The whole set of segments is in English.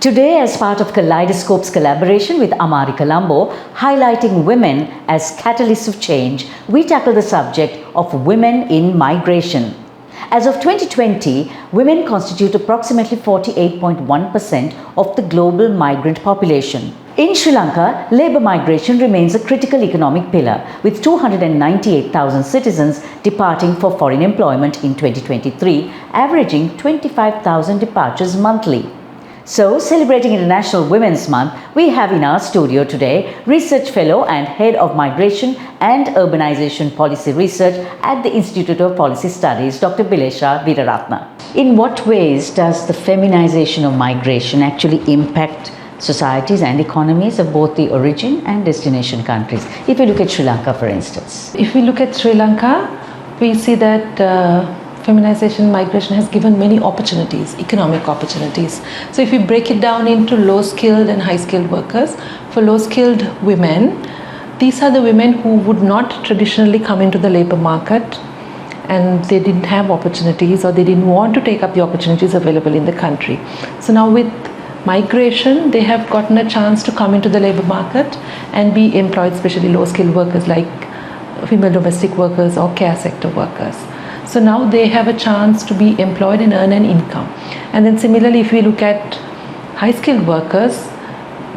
Today, as part of Kaleidoscope's collaboration with Amari Colombo, highlighting women as catalysts of change, we tackle the subject of women in migration. As of 2020, women constitute approximately 48.1% of the global migrant population. In Sri Lanka, labour migration remains a critical economic pillar, with 298,000 citizens departing for foreign employment in 2023, averaging 25,000 departures monthly. So, celebrating International Women's Month, we have in our studio today Research Fellow and Head of Migration and Urbanization Policy Research at the Institute of Policy Studies, Dr. Bilesha Weeraratne. In what ways does the feminization of migration actually impact societies and economies of both the origin and destination countries? If you look at Sri Lanka, for instance. If we look at Sri Lanka, we see that feminization migration has given many opportunities, economic opportunities. So if we break it down into low-skilled and high-skilled workers, for low-skilled women, these are the women who would not traditionally come into the labor market, and they didn't have opportunities, or they didn't want to take up the opportunities available in the country. So now with migration, they have gotten a chance to come into the labor market and be employed, especially low-skilled workers like female domestic workers or care sector workers. So now they have a chance to be employed and earn an income. And then similarly, if we look at high-skilled workers,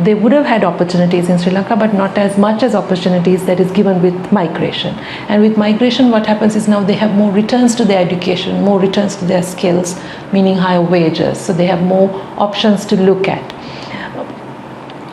they would have had opportunities in Sri Lanka, but not as much as opportunities that is given with migration. And with migration, what happens is now they have more returns to their education, more returns to their skills, meaning higher wages. So they have more options to look at.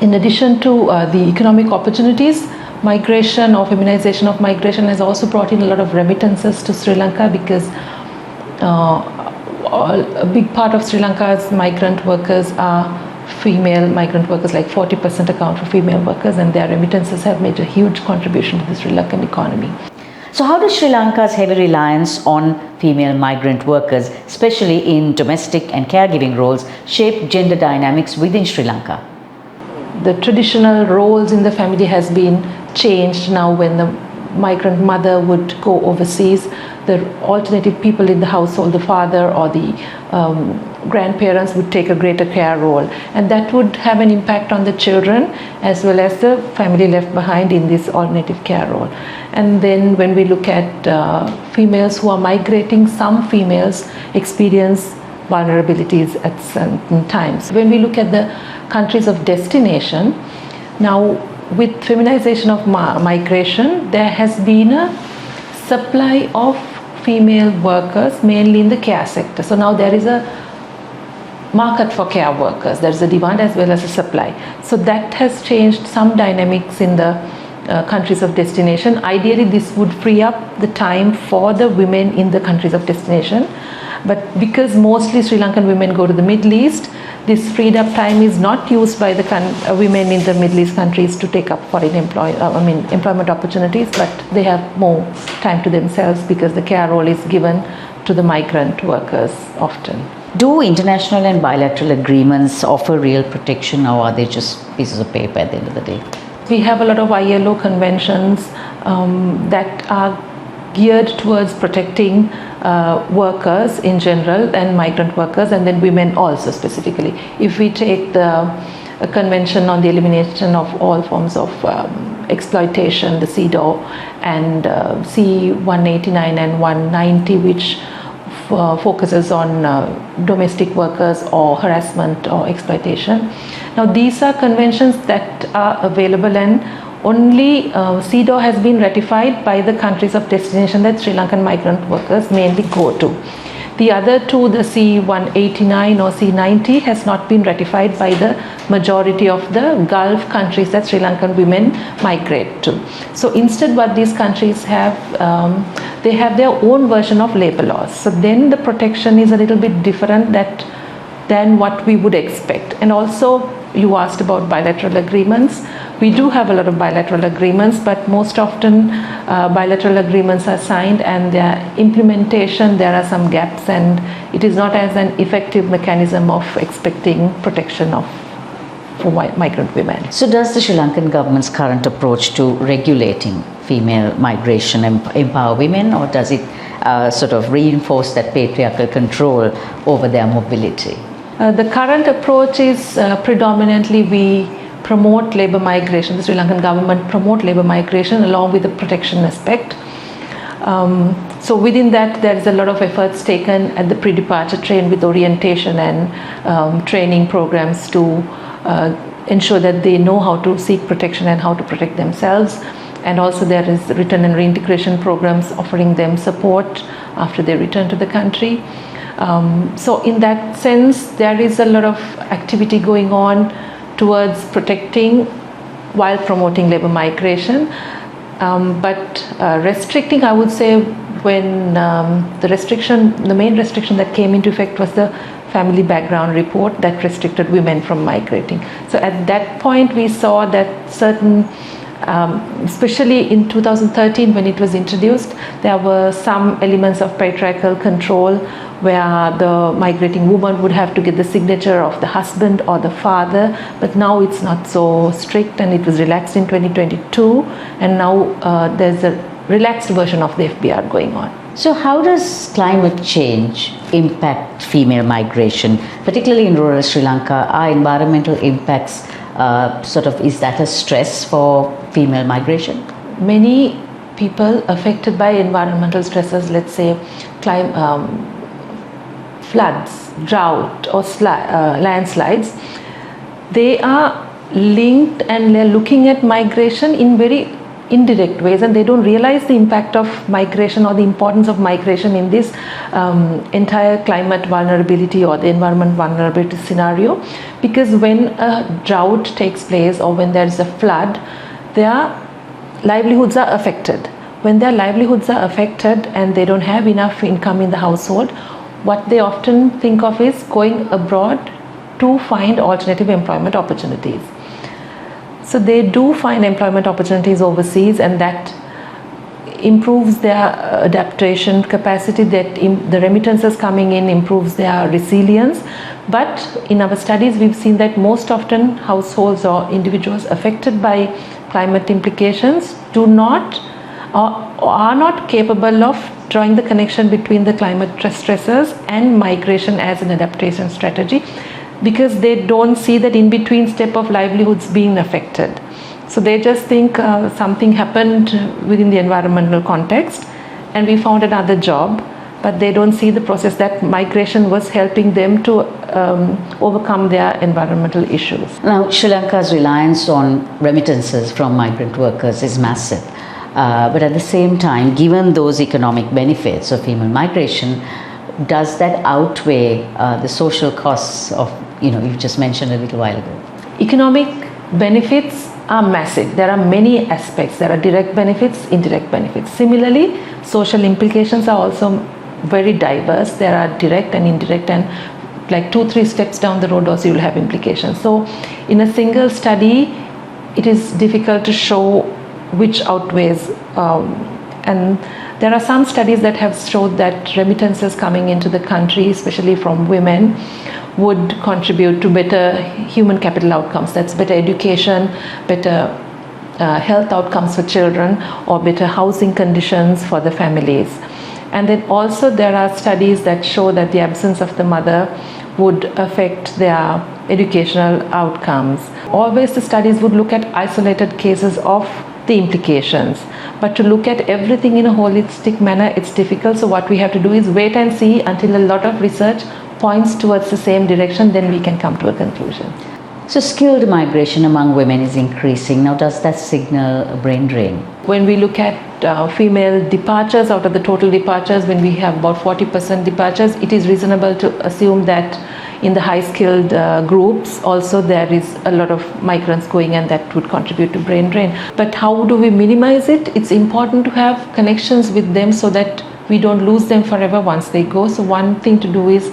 In addition to the economic opportunities, migration or feminization of migration has also brought in a lot of remittances to Sri Lanka, because a big part of Sri Lanka's migrant workers are female migrant workers, like 40% account for female workers, and their remittances have made a huge contribution to the Sri Lankan economy. So how does Sri Lanka's heavy reliance on female migrant workers, especially in domestic and caregiving roles, shape gender dynamics within Sri Lanka? The traditional roles in the family has been changed now. When the migrant mother would go overseas, the alternative people in the household, the father or the grandparents, would take a greater care role, and that would have an impact on the children as well as the family left behind in this alternative care role. And then when we look at females who are migrating, some females experience vulnerabilities at certain times. When we look at the countries of destination, now with feminization of migration, there has been a supply of female workers, mainly in the care sector. So now there is a market for care workers. There is a demand as well as a supply. So that has changed some dynamics in the countries of destination. Ideally, this would free up the time for the women in the countries of destination. But because mostly Sri Lankan women go to the Middle East, this freed up time is not used by the women in the Middle East countries to take up foreign employment opportunities, but they have more time to themselves because the care role is given to the migrant workers often. Do international and bilateral agreements offer real protection, or are they just pieces of paper at the end of the day? We have a lot of ILO conventions that are geared towards protecting workers in general and migrant workers, and then women also specifically. If we take the Convention on the Elimination of All Forms of Exploitation, the CEDAW, and C-189 and 190, which focuses on domestic workers or harassment or exploitation. Now these are conventions that are available, and only CEDAW has been ratified by the countries of destination that Sri Lankan migrant workers mainly go to. The other two, the C-189 or C-90, has not been ratified by the majority of the Gulf countries that Sri Lankan women migrate to. So instead, what these countries have, they have their own version of labor laws. So then the protection is a little bit different than what we would expect. And also, you asked about bilateral agreements. We do have a lot of bilateral agreements, but most often bilateral agreements are signed, and their implementation, there are some gaps, and it is not as an effective mechanism of expecting protection for migrant women. So does the Sri Lankan government's current approach to regulating female migration empower women, or does it sort of reinforce that patriarchal control over their mobility? The current approach is predominantly we promote labor migration. The Sri Lankan government promote labor migration along with the protection aspect. So within that, there is a lot of efforts taken at the pre-departure train with orientation and training programs to ensure that they know how to seek protection and how to protect themselves. And also there is return and reintegration programs offering them support after they return to the country. So in that sense, there is a lot of activity going on towards protecting while promoting labor migration. But restricting, I would say, when the main restriction that came into effect was the family background report that restricted women from migrating. So at that point we saw that certain, especially in 2013 when it was introduced, there were some elements of patriarchal control where the migrating woman would have to get the signature of the husband or the father, but now it's not so strict and it was relaxed in 2022, and now there's a relaxed version of the FBR going on. So how does climate change impact female migration, particularly in rural Sri Lanka? Are environmental impacts is that a stress for female migration? Many people affected by environmental stresses, let's say floods, drought or landslides, they are linked and they're looking at migration in very indirect ways, and they don't realize the impact of migration or the importance of migration in this entire climate vulnerability or the environment vulnerability scenario. Because when a drought takes place or when there is a flood, their livelihoods are affected. When their livelihoods are affected and they don't have enough income in the household, what they often think of is going abroad to find alternative employment opportunities. So they do find employment opportunities overseas, and that improves their adaptation capacity, that the remittances coming in improves their resilience. But in our studies we've seen that most often households or individuals affected by climate implications do not or are not capable of drawing the connection between the climate stressors and migration as an adaptation strategy, because they don't see that in between step of livelihoods being affected. So they just think something happened within the environmental context and we found another job, but they don't see the process that migration was helping them to overcome their environmental issues. Now, Sri Lanka's reliance on remittances from migrant workers is massive. But at the same time, given those economic benefits of female migration, does that outweigh the social costs of, you just mentioned a little while ago? Economic benefits are massive. There are many aspects. There are direct benefits, indirect benefits. Similarly, social implications are also very diverse. There are direct and indirect, and like 2-3 steps down the road also you will have implications. So in a single study, it is difficult to show which outweighs, and there are some studies that have showed that remittances coming into the country, especially from women, would contribute to better human capital outcomes. That's better education, better health outcomes for children, or better housing conditions for the families. And then also there are studies that show that the absence of the mother would affect their educational outcomes. Always the studies would look at isolated cases of the implications, but to look at everything in a holistic manner, it's difficult. So what we have to do is wait and see until a lot of research points towards the same direction, then we can come to a conclusion. So skilled migration among women is increasing. Now, does that signal a brain drain? When we look at female departures, out of the total departures, when we have about 40% departures, it is reasonable to assume that in the high skilled groups also there is a lot of migrants going, and that would contribute to brain drain. But how do we minimize it? It's important to have connections with them so that we don't lose them forever once they go. So one thing to do is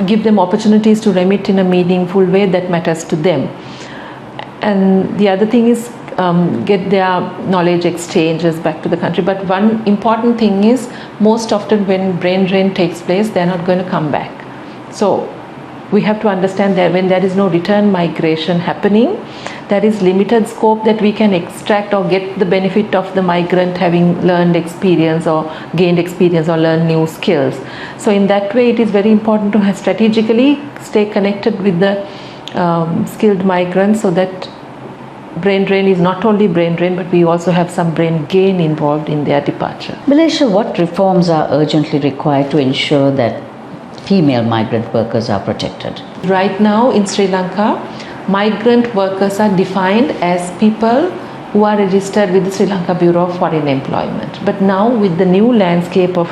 give them opportunities to remit in a meaningful way that matters to them. And the other thing is get their knowledge exchanges back to the country. But one important thing is, most often when brain drain takes place, they're not going to come back. So we have to understand that when there is no return migration happening, there is limited scope that we can extract or get the benefit of the migrant having learned experience or gained experience or learned new skills. So in that way, it is very important to strategically stay connected with the skilled migrants, so that brain drain is not only brain drain, but we also have some brain gain involved in their departure. Bilesha, what reforms are urgently required to ensure that female migrant workers are protected? Right now in Sri Lanka, migrant workers are defined as people who are registered with the Sri Lanka Bureau of Foreign Employment. But now with the new landscape of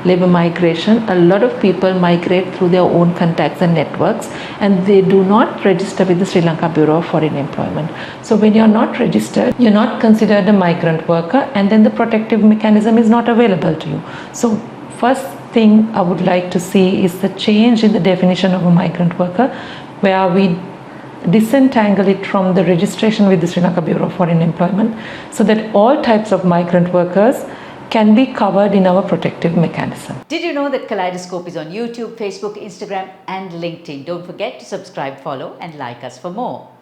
labor migration, a lot of people migrate through their own contacts and networks, and they do not register with the Sri Lanka Bureau of Foreign Employment. So when you're not registered, you're not considered a migrant worker, and then the protective mechanism is not available to you. So first thing I would like to see is the change in the definition of a migrant worker, where we disentangle it from the registration with the Sri Lanka Bureau of Foreign Employment, so that all types of migrant workers can be covered in our protective mechanism. Did you know that Kaleidoscope is on YouTube, Facebook, Instagram and LinkedIn? Don't forget to subscribe, follow and like us for more.